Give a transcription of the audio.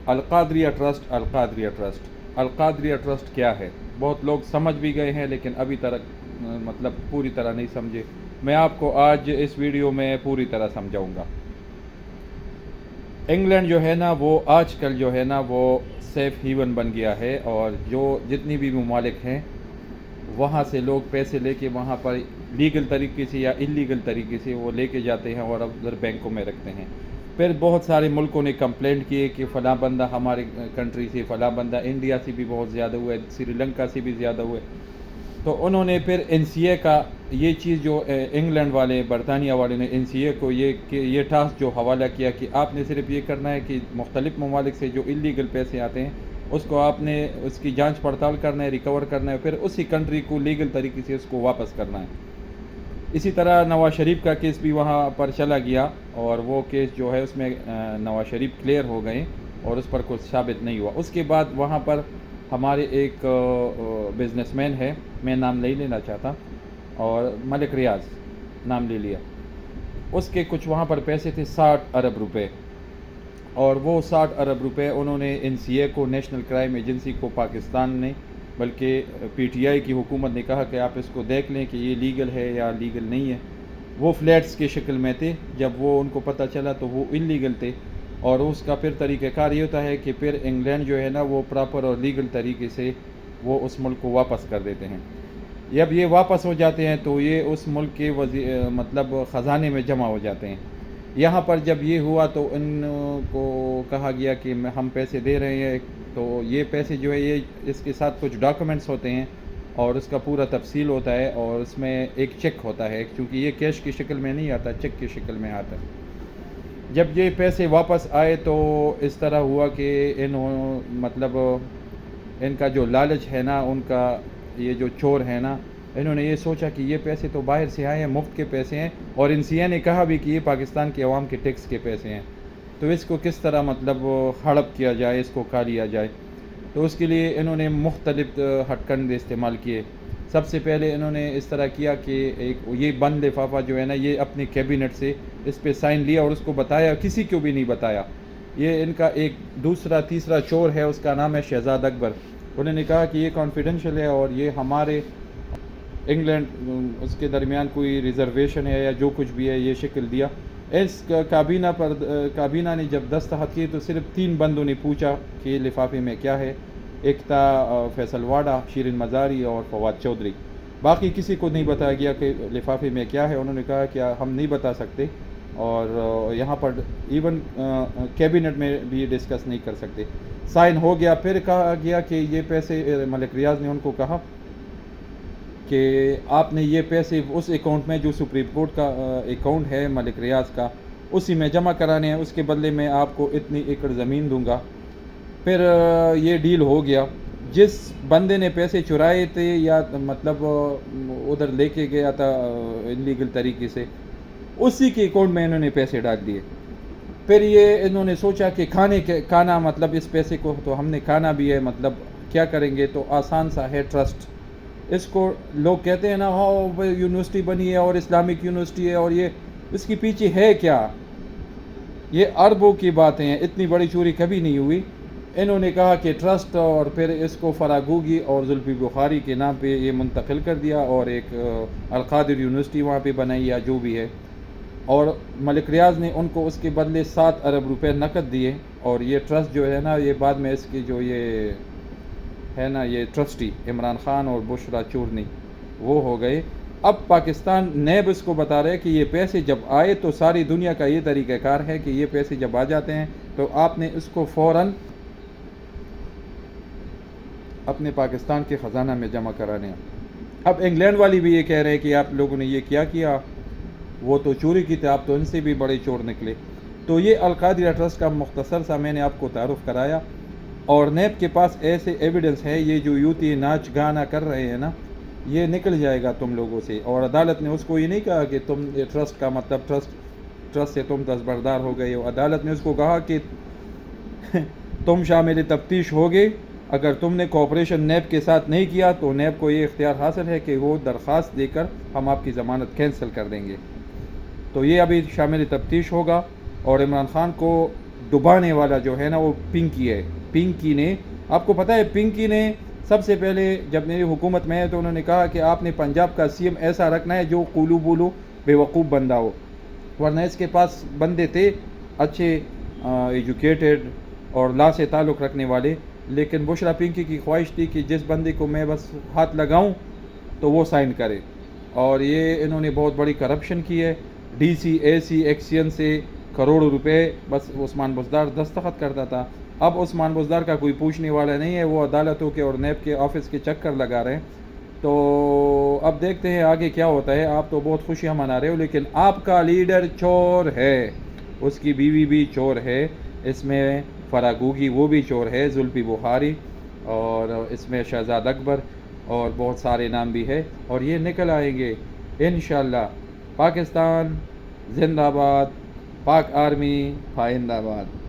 القادریہ trust, القادریہ trust, القادریہ trust کیا ہے؟ بہت لوگ سمجھ بھی گئے ہیں لیکن ابھی تک مطلب پوری طرح نہیں سمجھے۔ میں آپ کو آج اس ویڈیو میں پوری طرح سمجھاؤں گا۔ انگلینڈ جو ہے نا وہ آج کل جو ہے نا وہ سیف ہیون بن گیا ہے، اور جو جتنی بھی ممالک ہیں وہاں سے لوگ پیسے لے کے وہاں پر لیگل طریقے سے یا انلیگل طریقے سے وہ لے کے جاتے ہیں اور ادھر بینکوں میں رکھتے ہیں۔ پھر بہت سارے ملکوں نے کمپلینٹ کیے کہ فلاں بندہ ہمارے کنٹری سے، فلاں بندہ انڈیا سے بھی بہت زیادہ ہوئے، سری لنکا سے بھی زیادہ ہوئے۔ تو انہوں نے پھر این سی اے کا یہ چیز جو انگلینڈ والے، برطانیہ والے نے این سی اے کو یہ ٹاسک جو حوالہ کیا کہ آپ نے صرف یہ کرنا ہے کہ مختلف ممالک سے جو انلیگل پیسے آتے ہیں اس کو آپ نے اس کی جانچ پڑتال کرنا ہے، ریکور کرنا ہے، پھر اسی کنٹری کو لیگل طریقے سے اس کو واپس کرنا ہے۔ اسی طرح نواز شریف کا کیس بھی وہاں پر چلا گیا، اور وہ کیس جو ہے اس میں نواز شریف کلیئر ہو گئے اور اس پر کچھ ثابت نہیں ہوا۔ اس کے بعد وہاں پر ہمارے ایک بزنس مین ہے، میں نام نہیں لینا چاہتا، اور ملک ریاض نام لے لیا، اس کے کچھ وہاں پر پیسے تھے 60 ارب روپے، اور وہ 60 ارب روپے انہوں نے این سی اے کو، نیشنل کرائم ایجنسی کو، پاکستان نے، بلکہ پی ٹی آئی کی حکومت نے کہا کہ آپ اس کو دیکھ لیں کہ یہ لیگل ہے یا لیگل نہیں ہے۔ وہ فلیٹس کی شکل میں تھے، جب وہ ان کو پتہ چلا تو وہ انلیگل تھے، اور اس کا پھر طریقہ کار یہ ہوتا ہے کہ پھر انگلینڈ جو ہے نا وہ پراپر اور لیگل طریقے سے وہ اس ملک کو واپس کر دیتے ہیں۔ جب یہ واپس ہو جاتے ہیں تو یہ اس ملک کے مطلب خزانے میں جمع ہو جاتے ہیں۔ یہاں پر جب یہ ہوا تو ان کو کہا گیا کہ ہم پیسے دے رہے ہیں، تو یہ پیسے جو ہے یہ اس کے ساتھ کچھ ڈاکومنٹس ہوتے ہیں اور اس کا پورا تفصیل ہوتا ہے، اور اس میں ایک چیک ہوتا ہے، کیونکہ یہ کیش کی شکل میں نہیں آتا، چیک کی شکل میں آتا ہے۔ جب یہ پیسے واپس آئے تو اس طرح ہوا کہ مطلب ان کا جو لالچ ہے نا، ان کا یہ جو چور ہے نا، انہوں نے یہ سوچا کہ یہ پیسے تو باہر سے آئے ہیں، مفت کے پیسے ہیں، اور این سی اے نے کہا بھی کہ یہ پاکستان کے عوام کے ٹیکس کے پیسے ہیں، تو اس کو کس طرح مطلب ہڑپ کیا جائے، اس کو کھا لیا جائے۔ تو اس کے لیے انہوں نے مختلف ہتھ کنڈے استعمال کیے۔ سب سے پہلے انہوں نے اس طرح کیا کہ ایک یہ بند لفافہ جو ہے نا، یہ اپنے کیبنٹ سے اس پہ سائن لیا اور اس کو بتایا، کسی کو بھی نہیں بتایا۔ یہ ان کا ایک دوسرا تیسرا چور ہے، اس کا نام ہے شہزاد اکبر، انہوں نے کہا کہ یہ کانفیڈینشیل ہے، اور یہ ہمارے انگلینڈ اس کے درمیان کوئی ریزرویشن ہے یا جو کچھ بھی ہے، یہ شکل دیا۔ اس کابینہ نے جب دستخط کیے تو صرف 3 بندوں نے پوچھا کہ لفافے میں کیا ہے، ایک تھا فیصل واڈا، شیرین مزاری اور فواد چودھری، باقی کسی کو نہیں بتایا گیا کہ لفافے میں کیا ہے۔ انہوں نے کہا کہ ہم نہیں بتا سکتے، اور یہاں پر ایون کیبنٹ میں بھی ڈسکس نہیں کر سکتے۔ سائن ہو گیا، پھر کہا گیا کہ یہ پیسے، ملک ریاض نے ان کو کہا کہ آپ نے یہ پیسے اس اکاؤنٹ میں جو سپریم کورٹ کا اکاؤنٹ ہے ملک ریاض کا، اسی میں جمع کرانے ہیں، اس کے بدلے میں آپ کو اتنی ایکڑ زمین دوں گا۔ پھر یہ ڈیل ہو گیا۔ جس بندے نے پیسے چرائے تھے یا مطلب ادھر لے کے گیا تھا انلیگل طریقے سے، اسی کے اکاؤنٹ میں انہوں نے پیسے ڈال دیے۔ پھر یہ انہوں نے سوچا کہ کھانا مطلب اس پیسے کو تو ہم نے کھانا بھی ہے، مطلب کیا کریں گے، تو آسان سا ہے ٹرسٹ۔ اس کو لوگ کہتے ہیں نا، ہاں یونیورسٹی بنی ہے اور اسلامک یونیورسٹی ہے، اور یہ اس کے پیچھے ہے کیا؟ یہ اربوں کی باتیں ہیں، اتنی بڑی چوری کبھی نہیں ہوئی۔ انہوں نے کہا کہ ٹرسٹ، اور پھر اس کو فراگوگی اور زلفی بخاری کے نام پہ یہ منتقل کر دیا، اور ایک القادر یونیورسٹی وہاں پہ بنائی یا جو بھی ہے، اور ملک ریاض نے ان کو اس کے بدلے 7 ارب روپے نقد دیے، اور یہ ٹرسٹ جو ہے نا، یہ بعد میں اس کی جو یہ ہے نا، یہ ٹرسٹی عمران خان اور بشرا چورنی وہ ہو گئے۔ اب پاکستان نیب اس کو بتا رہے کہ یہ پیسے جب آئے تو ساری دنیا کا یہ طریقہ کار ہے کہ یہ پیسے جب آ جاتے ہیں تو آپ نے اس کو فوراً اپنے پاکستان کے خزانہ میں جمع کرانے ہیں۔ اب انگلینڈ والی بھی یہ کہہ رہے ہیں کہ آپ لوگوں نے یہ کیا، وہ تو چوری کی تھی، آپ تو ان سے بھی بڑے چور نکلے۔ تو یہ القادریہ ٹرسٹ کا مختصر سا میں نے آپ کو تعارف کرایا، اور نیب کے پاس ایسے ایویڈنس ہے، یہ جو یوتی ناچ گانا کر رہے ہیں نا، یہ نکل جائے گا تم لوگوں سے۔ اور عدالت نے اس کو یہ نہیں کہا کہ تم ٹرسٹ کا مطلب ٹرسٹ سے تم دستبردار ہو گئے ہو، عدالت نے اس کو کہا کہ تم شامل تفتیش ہوگے، اگر تم نے کوآپریشن نیب کے ساتھ نہیں کیا تو نیب کو یہ اختیار حاصل ہے کہ وہ درخواست دے کر ہم آپ کی ضمانت کینسل کر دیں گے۔ تو یہ ابھی شامل تفتیش ہوگا، اور عمران خان کو ڈبانے والا جو ہے نا وہ پنکی ہے. پنکی نے، آپ کو پتہ ہے پنکی نے سب سے پہلے جب میری حکومت میں ہے تو انہوں نے کہا کہ آپ نے پنجاب کا سی ایم ایسا رکھنا ہے جو قولو بولو بے وقوف بندہ ہو، ورنہ اس کے پاس بندے تھے اچھے ایجوکیٹڈ اور لا سے تعلق رکھنے والے، لیکن بشرا پنکی کی خواہش تھی کہ جس بندے کو میں بس ہاتھ لگاؤں تو وہ سائن کرے، اور یہ انہوں نے بہت بڑی کرپشن کی ہے. ڈی سی اے سی ایکسین سے کروڑوں روپے بس عثمان بزدار دستخط کرتا تھا. اب عثمان بزدار کا کوئی پوچھنے والا نہیں ہے، وہ عدالتوں کے اور نیب کے آفس کے چکر لگا رہے ہیں. تو اب دیکھتے ہیں آگے کیا ہوتا ہے. آپ تو بہت خوشیاں منا رہے ہو، لیکن آپ کا لیڈر چور ہے، اس کی بیوی بھی چور ہے، اس میں فراگوگی وہ بھی چور ہے، زلفی بخاری، اور اس میں شہزاد اکبر اور بہت سارے نام بھی ہے، اور یہ نکل آئیں گے انشاءاللہ. پاکستان زندہ باد، پاک آرمی پائندہ باد.